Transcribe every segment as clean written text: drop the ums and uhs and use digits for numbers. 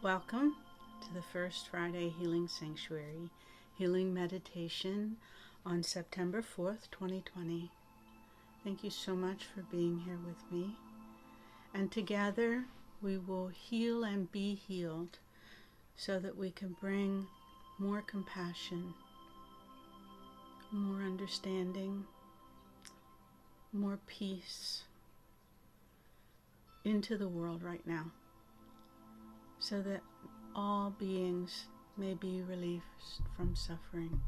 Welcome to the First Friday Healing Sanctuary Healing Meditation on September 4th, 2020. Thank you so much for being here with me. And together we will heal and be healed so that we can bring more compassion, more understanding, more peace into the world right now, so that all beings may be released from suffering,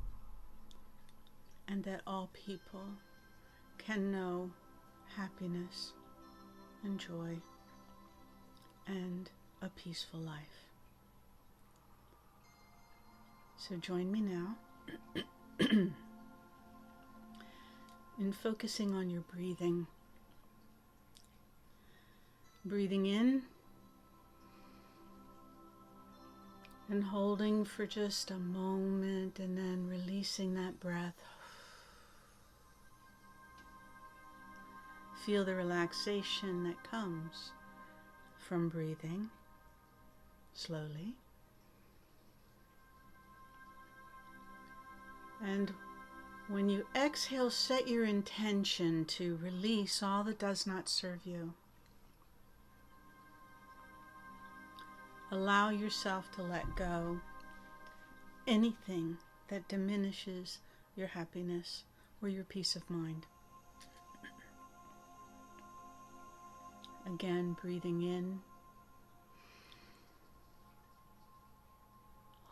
and that all people can know happiness and joy and a peaceful life. So join me now in focusing on your breathing. Breathing in and holding for just a moment, and then releasing that breath. Feel the relaxation that comes from breathing slowly. And when you exhale, set your intention to release all that does not serve you. Allow yourself to let go anything that diminishes your happiness or your peace of mind. Again, breathing in,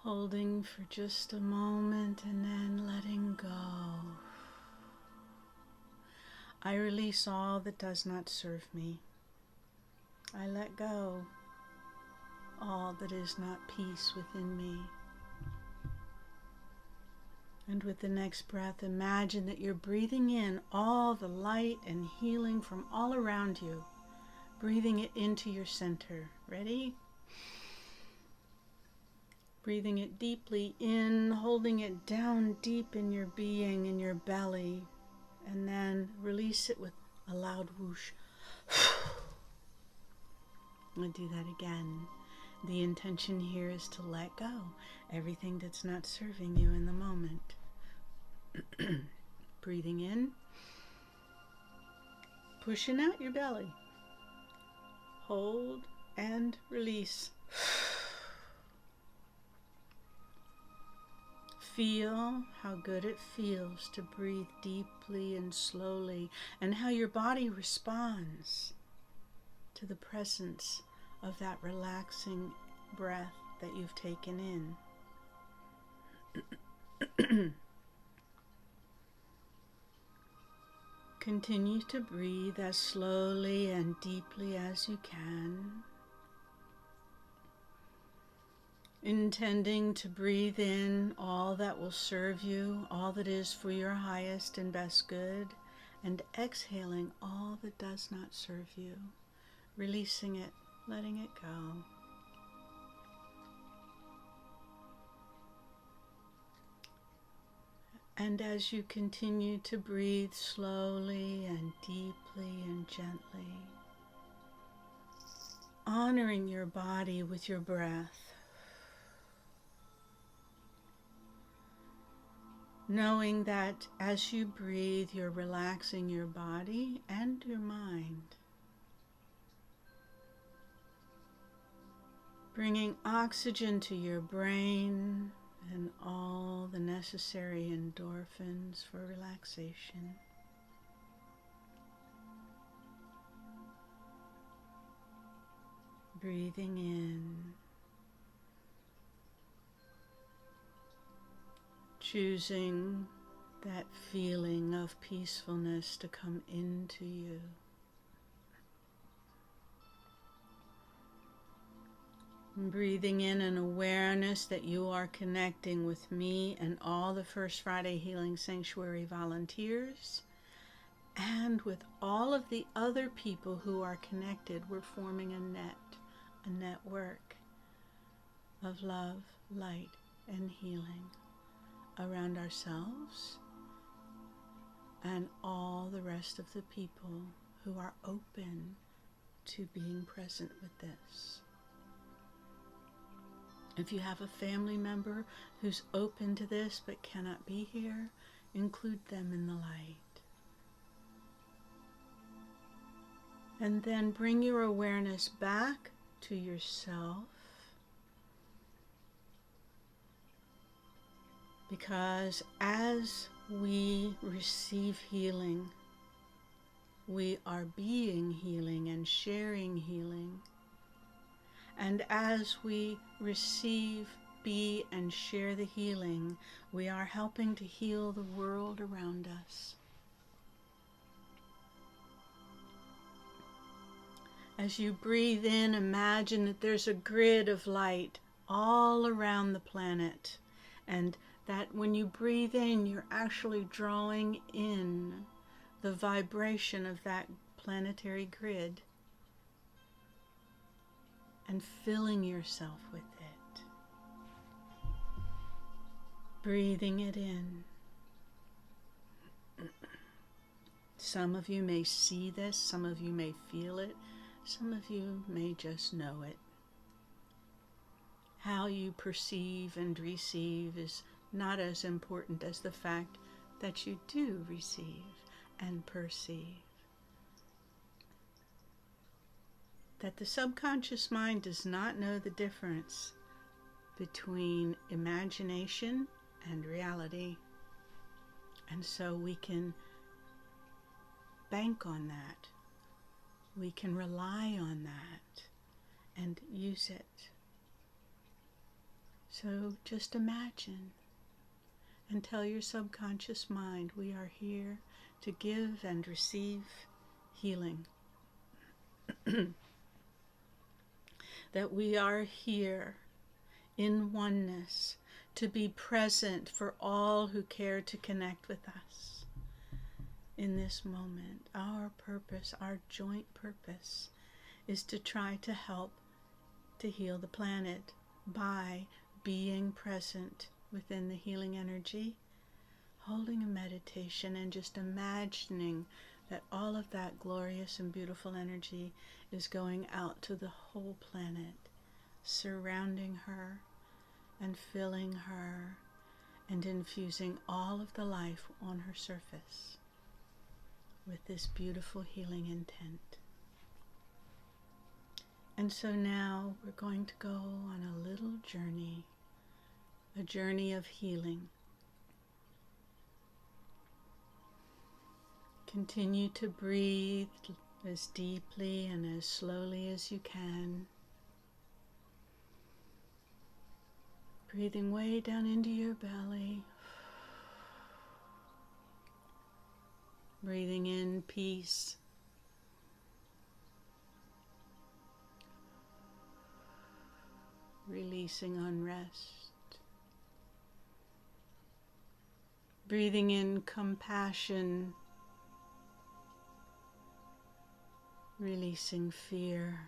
holding for just a moment, and then letting go. I release all that does not serve me. I let go all that is not peace within me. And with the next breath, imagine that you're breathing in all the light and healing from all around you, breathing it into your center. Ready? Breathing it deeply in, holding it down deep in your being, in your belly, and then release it with a loud whoosh. I'm going to do that again. The intention here is to let go everything that's not serving you in the moment. Breathing in, pushing out your belly. Hold and release. Feel how good it feels to breathe deeply and slowly, and how your body responds to the presence of that relaxing breath that you've taken in. Continue to breathe as slowly and deeply as you can, intending to breathe in all that will serve you, all that is for your highest and best good, and exhaling all that does not serve you, releasing it, letting it go. And as you continue to breathe slowly and deeply and gently, honoring your body with your breath, knowing that as you breathe, you're relaxing your body and your mind, bringing oxygen to your brain and all the necessary endorphins for relaxation. Breathing in, choosing that feeling of peacefulness to come into you. Breathing in an awareness that you are connecting with me and all the First Friday Healing Sanctuary volunteers, and with all of the other people who are connected. We're forming a network of love, light, and healing around ourselves and all the rest of the people who are open to being present with this. If you have a family member who's open to this but cannot be here, include them in the light. And then bring your awareness back to yourself, because as we receive healing, we are being healing and sharing healing. And as we receive, be, and share the healing, we are helping to heal the world around us. As you breathe in, imagine that there's a grid of light all around the planet, and that when you breathe in, you're actually drawing in the vibration of that planetary grid and filling yourself with it. Breathing it in. Some of you may see this, some of you may feel it, some of you may just know it. How you perceive and receive is not as important as the fact that you do receive and perceive. That the subconscious mind does not know the difference between imagination and reality. And so we can bank on that. We can rely on that and use it. So just imagine and tell your subconscious mind, we are here to give and receive healing. That we are here in oneness to be present for all who care to connect with us. In this moment, our purpose, our joint purpose, is to try to help to heal the planet by being present within the healing energy, holding a meditation and just imagining that all of that glorious and beautiful energy is going out to the whole planet, surrounding her and filling her and infusing all of the life on her surface with this beautiful healing intent. And so now we're going to go on a little journey, a journey of healing. Continue to breathe as deeply and as slowly as you can. Breathing way down into your belly. Breathing in peace. Releasing unrest. Breathing in compassion. Releasing fear.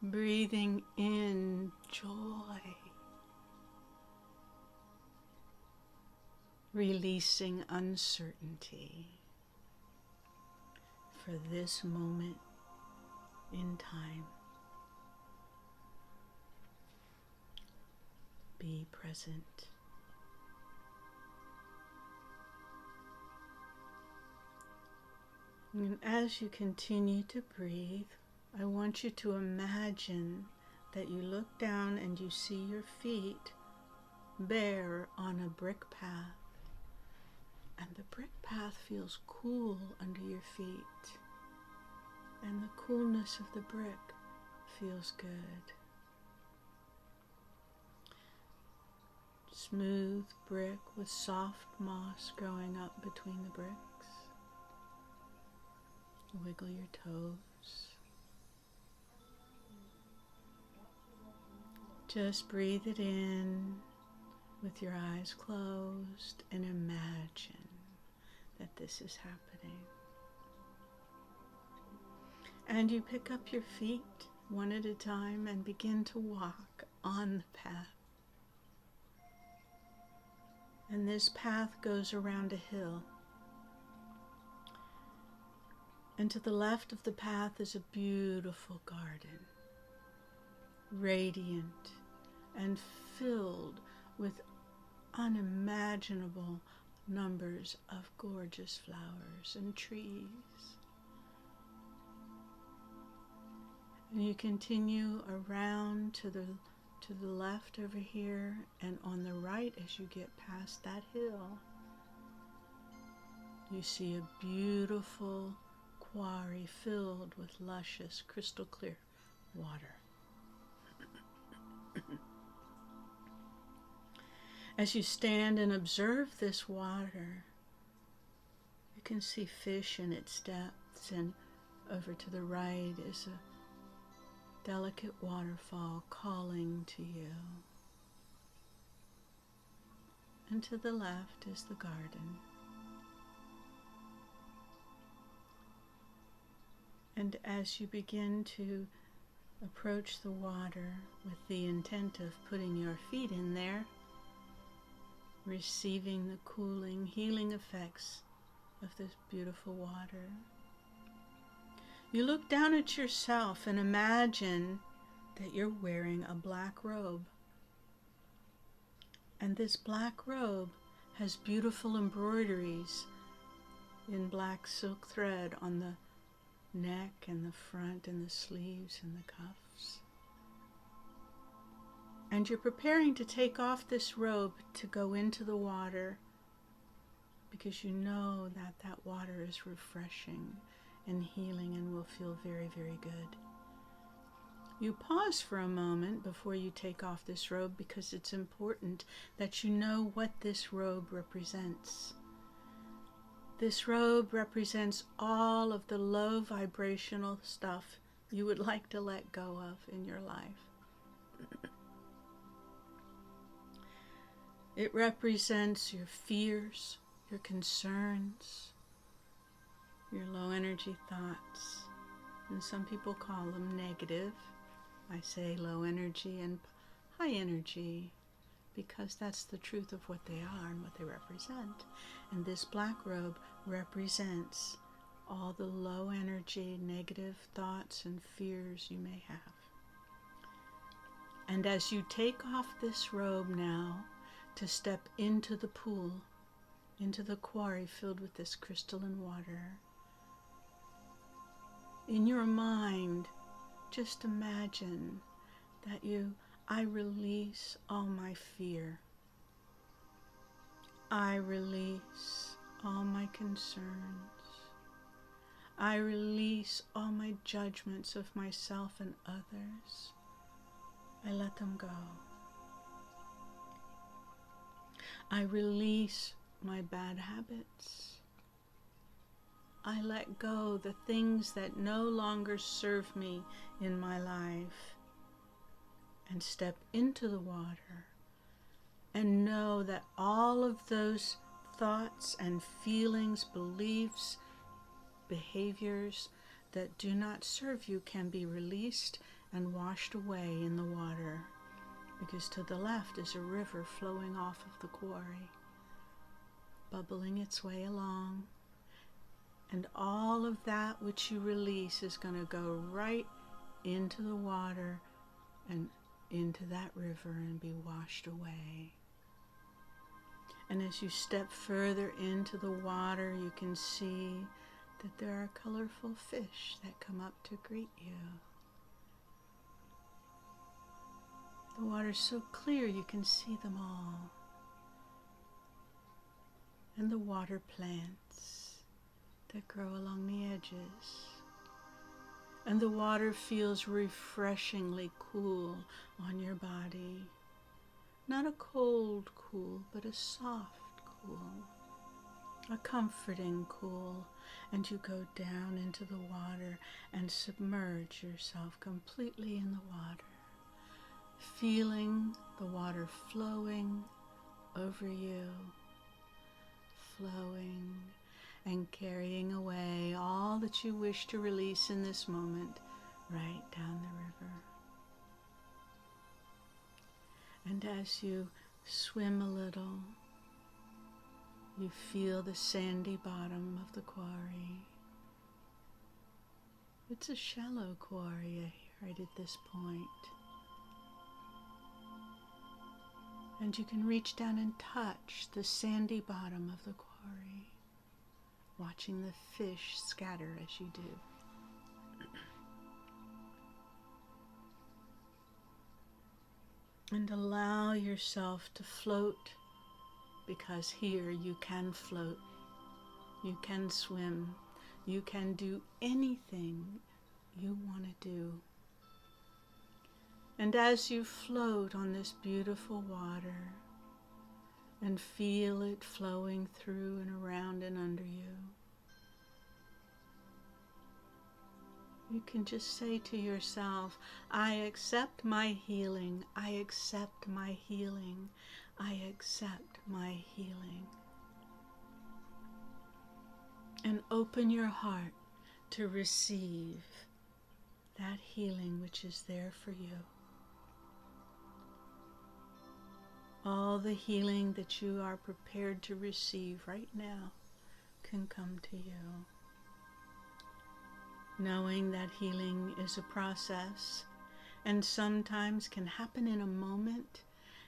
Breathing in joy. Releasing uncertainty for this moment in time. Be present. And as you continue to breathe, I want you to imagine that you look down and you see your feet bare on a brick path. And the brick path feels cool under your feet. And the coolness of the brick feels good. Smooth brick with soft moss growing up between the bricks. Wiggle your toes. Just breathe it in with your eyes closed and imagine that this is happening. And you pick up your feet one at a time and begin to walk on the path. And this path goes around a hill. And to the left of the path is a beautiful garden. radiant and filled with unimaginable numbers of gorgeous flowers and trees. And you continue around to the left over here, and on the right as you get past that hill, you see a beautiful quarry filled with luscious, crystal clear water. As you stand and observe this water, you can see fish in its depths, and over to the right is a delicate waterfall calling to you. And to the left is the garden. And as you begin to approach the water with the intent of putting your feet in there, receiving the cooling, healing effects of this beautiful water, you look down at yourself and imagine that you're wearing a black robe. And this black robe has beautiful embroideries in black silk thread on the neck and the front and the sleeves and the cuffs. And you're preparing to take off this robe to go into the water because you know that that water is refreshing and healing and will feel very, very good. You pause for a moment before you take off this robe because it's important that you know what this robe represents. This robe represents all of the low vibrational stuff you would like to let go of in your life. It represents your fears, your concerns, your low energy thoughts, and some people call them negative. I say low energy and high energy because that's the truth of what they are and what they represent. And this black robe represents all the low energy, negative thoughts and fears you may have. And as you take off this robe now to step into the pool, into the quarry filled with this crystalline water, in your mind, just imagine that I release all my fear. I release all my concerns. I release all my judgments of myself and others. I let them go. I release my bad habits. I let go the things that no longer serve me in my life and step into the water and know that all of those thoughts and feelings, beliefs, behaviors that do not serve you can be released and washed away in the water, because to the left is a river flowing off of the quarry, bubbling its way along. And all of that which you release is going to go right into the water and into that river and be washed away. And as you step further into the water, you can see that there are colorful fish that come up to greet you. The water's so clear you can see them all. And the water plants that grow along the edges. And the water feels refreshingly cool on your body. Not a cold cool, but a soft cool. A comforting cool. And you go down into the water and submerge yourself completely in the water, feeling the water flowing over you, flowing and carrying away all that you wish to release in this moment right down the river. And as you swim a little, you feel the sandy bottom of the quarry. It's a shallow quarry right at this point. And you can reach down and touch the sandy bottom of the quarry, watching the fish scatter as you do. And allow yourself to float, because here you can float, you can swim, you can do anything you want to do. And as you float on this beautiful water and feel it flowing through and around and under you, you can just say to yourself, I accept my healing, I accept my healing, I accept my healing. And open your heart to receive that healing which is there for you. All the healing that you are prepared to receive right now can come to you. Knowing that healing is a process, and sometimes can happen in a moment,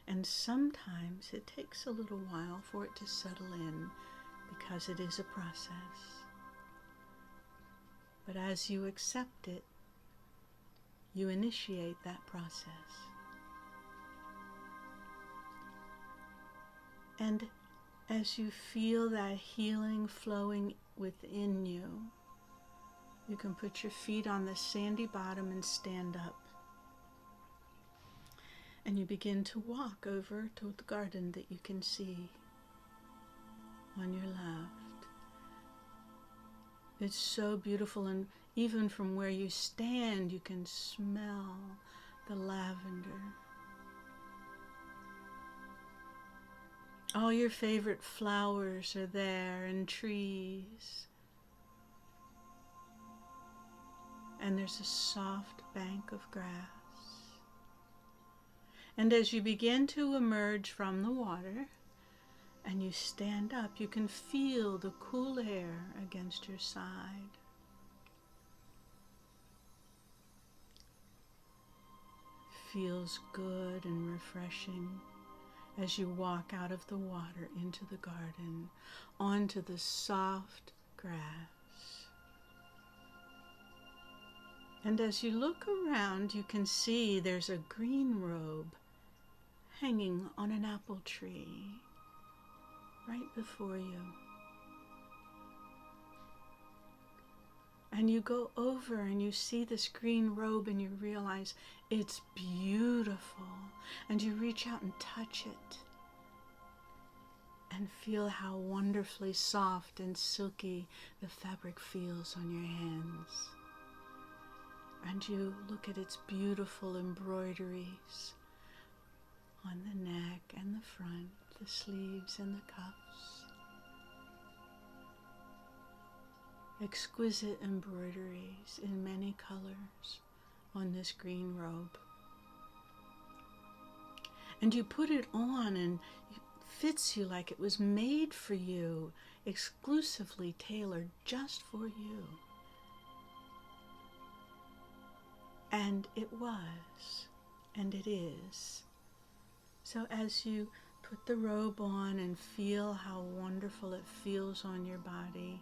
and sometimes it takes a little while for it to settle in, because it is a process. But as you accept it, you initiate that process. And as you feel that healing flowing within you, you can put your feet on the sandy bottom and stand up. And you begin to walk over to the garden that you can see on your left. It's so beautiful, and even from where you stand, you can smell the lavender. All your favorite flowers are there, and trees. And there's a soft bank of grass. And as you begin to emerge from the water and you stand up, you can feel the cool air against your side. Feels good and refreshing as you walk out of the water into the garden, onto the soft grass. And as you look around, you can see there's a green robe hanging on an apple tree right before you. And you go over and you see this green robe and you realize it's beautiful. And you reach out and touch it and feel how wonderfully soft and silky the fabric feels on your hands. And you look at its beautiful embroideries on the neck and the front, the sleeves and the cuffs. Exquisite embroideries in many colors on this green robe. And you put it on and it fits you like it was made for you, exclusively tailored just for you. And it was, and it is. So as you put the robe on and feel how wonderful it feels on your body,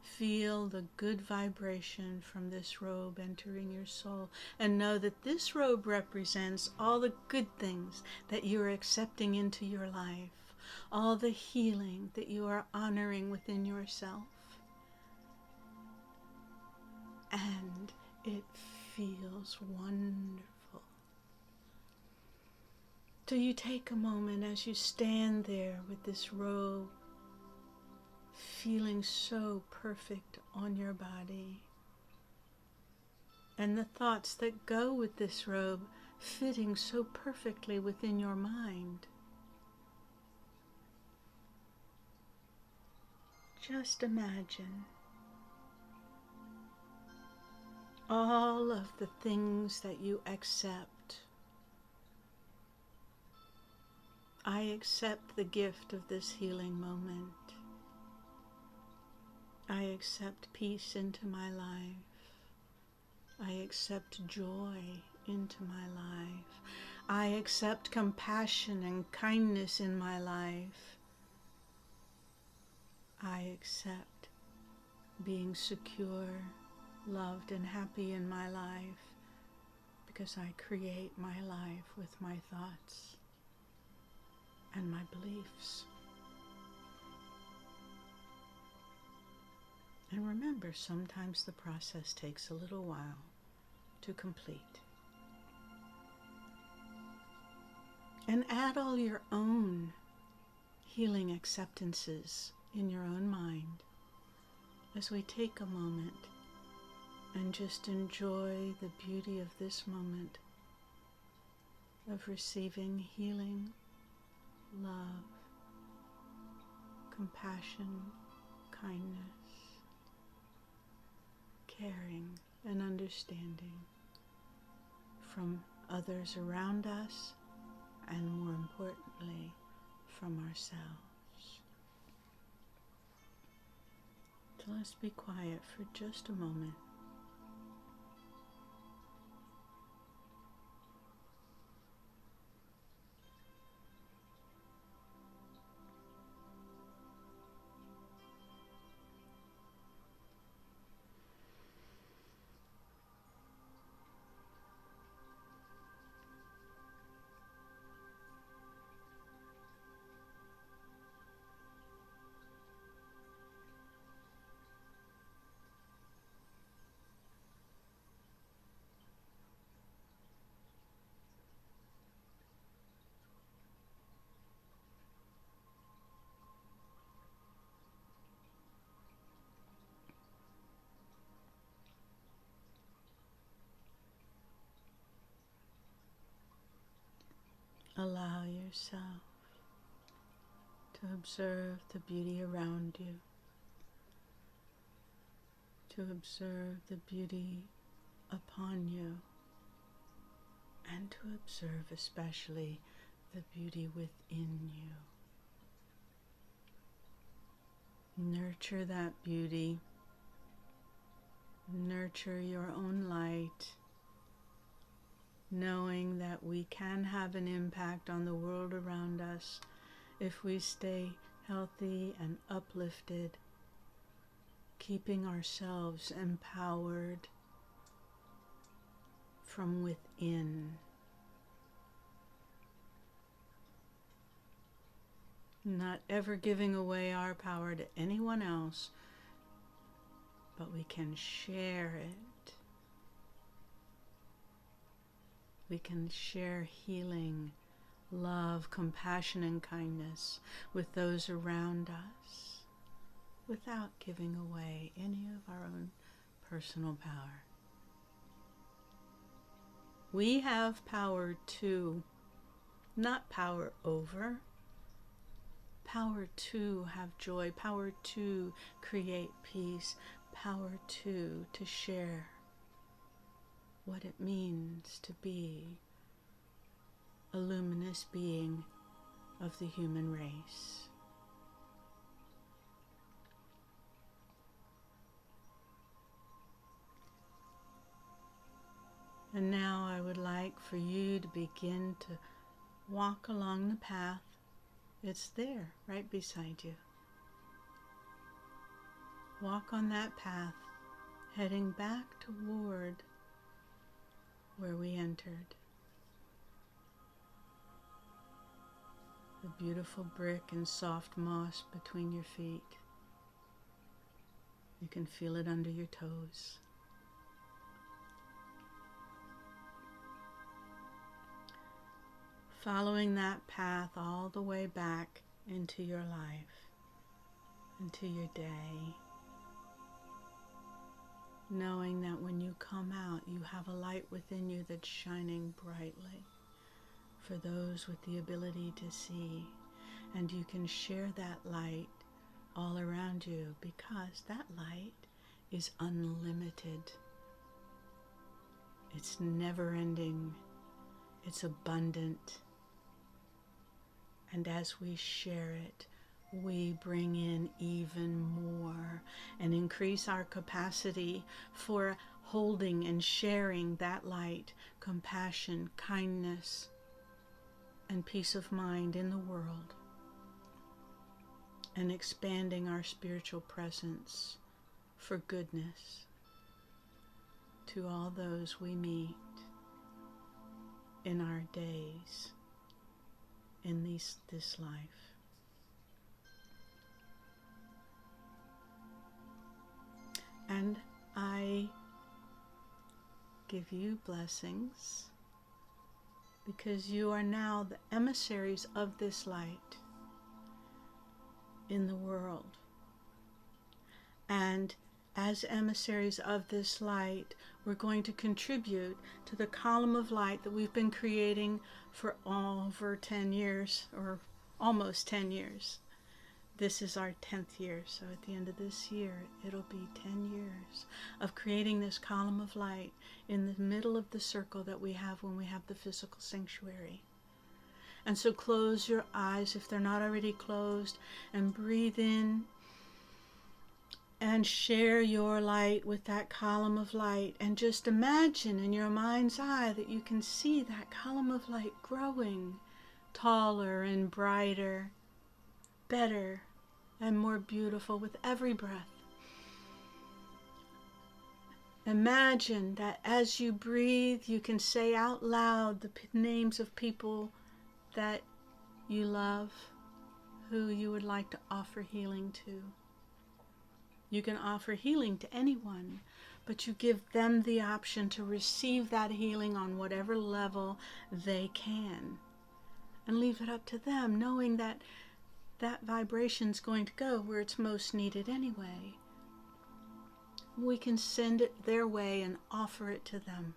feel the good vibration from this robe entering your soul, and know that this robe represents all the good things that you are accepting into your life, all the healing that you are honoring within yourself. And it feels wonderful. So you take a moment as you stand there with this robe, feeling so perfect on your body, and the thoughts that go with this robe fitting so perfectly within your mind. Just imagine all of the things that you accept. I accept the gift of this healing moment. I accept peace into my life. I accept joy into my life. I accept compassion and kindness in my life. I accept being secure, loved, and happy in my life because I create my life with my thoughts and my beliefs. And remember, sometimes the process takes a little while to complete. And add all your own healing acceptances in your own mind as we take a moment and just enjoy the beauty of this moment of receiving healing, love, compassion, kindness, caring, and understanding from others around us, and more importantly, from ourselves. So let's be quiet for just a moment. Allow yourself to observe the beauty around you, to observe the beauty upon you, and to observe especially the beauty within you. Nurture that beauty, nurture your own light, knowing that we can have an impact on the world around us if we stay healthy and uplifted, keeping ourselves empowered from within. Not ever giving away our power to anyone else, but we can share it. We can share healing, love, compassion, and kindness with those around us without giving away any of our own personal power. We have power to, not power over, power to have joy, power to create peace, power to share what it means to be a luminous being of the human race. And now I would like for you to begin to walk along the path. It's there, right beside you. Walk on that path, heading back toward where we entered. The beautiful brick and soft moss between your feet. You can feel it under your toes. Following that path all the way back into your life, into your day, knowing that when you come out, you have a light within you that's shining brightly for those with the ability to see, and you can share that light all around you because that light is unlimited. It's never ending. It's abundant. And as we share it, we bring in even more and increase our capacity for holding and sharing that light, compassion, kindness, and peace of mind in the world, and expanding our spiritual presence for goodness to all those we meet in our days in this life. And I give you blessings because you are now the emissaries of this light in the world. And as emissaries of this light, we're going to contribute to the column of light that we've been creating for over 10 years, or almost 10 years. This is our 10th year, so at the end of this year, it'll be 10 years of creating this column of light in the middle of the circle that we have when we have the physical sanctuary. And so close your eyes if they're not already closed, and breathe in and share your light with that column of light. And just imagine in your mind's eye that you can see that column of light growing taller and brighter, better and more beautiful with every breath. Imagine that as you breathe, you can say out loud the names of people that you love, who you would like to offer healing to. You can offer healing to anyone, but you give them the option to receive that healing on whatever level they can. And leave it up to them, knowing that that vibration's going to go where it's most needed anyway. We can send it their way and offer it to them.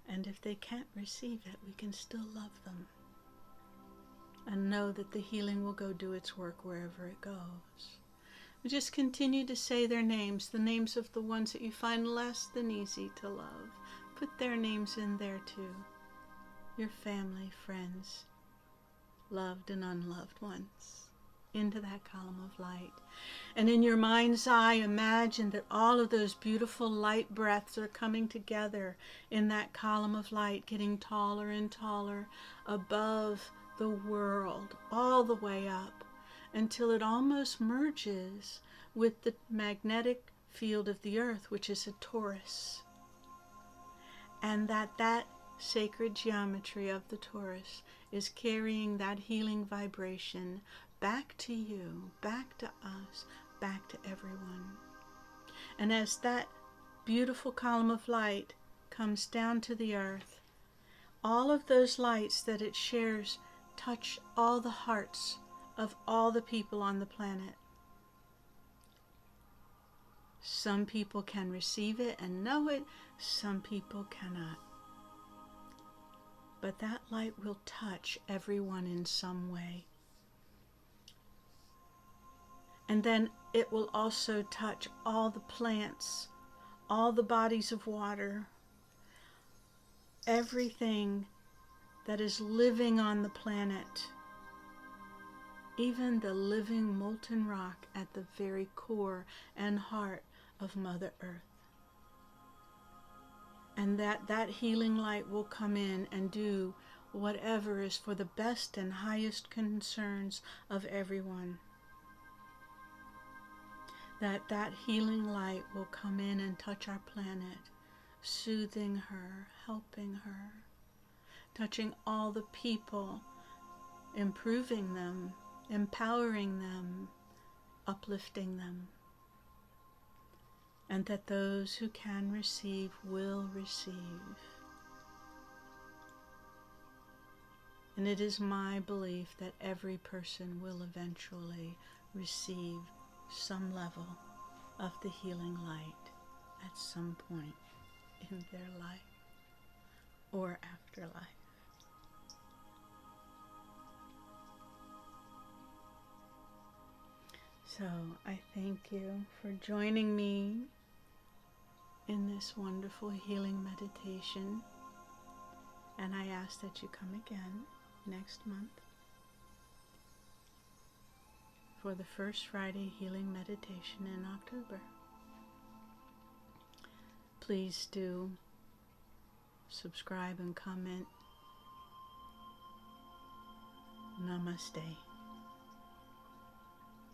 And if they can't receive it, we can still love them and know that the healing will go do its work wherever it goes. We just continue to say their names, the names of the ones that you find less than easy to love. Put their names in there too. Your family, friends, loved and unloved ones, into that column of light. And in your mind's eye, imagine that all of those beautiful light breaths are coming together in that column of light, getting taller and taller above the world, all the way up, until it almost merges with the magnetic field of the earth, which is a torus. And that sacred geometry of the torus is carrying that healing vibration back to you, back to us, back to everyone. And as that beautiful column of light comes down to the earth, all of those lights that it shares touch all the hearts of all the people on the planet. Some people can receive it and know it, some people cannot. But that light will touch everyone in some way. And then it will also touch all the plants, all the bodies of water, everything that is living on the planet, even the living molten rock at the very core and heart of Mother Earth. And that healing light will come in and do whatever is for the best and highest concerns of everyone. That healing light will come in and touch our planet, soothing her, helping her, touching all the people, improving them, empowering them, uplifting them. And that those who can receive will receive. And it is my belief that every person will eventually receive some level of the healing light at some point in their life or afterlife. So I thank you for joining me in this wonderful healing meditation, and I ask that you come again next month for the first Friday healing meditation in October. Please do subscribe and comment Namaste.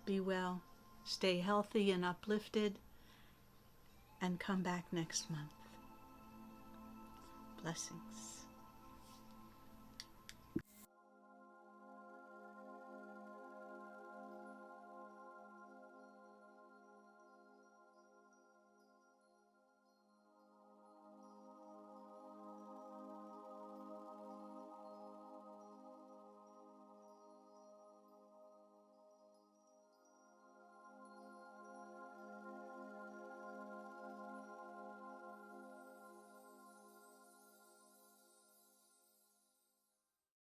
Be well, stay healthy and uplifted, and come back next month. Blessings.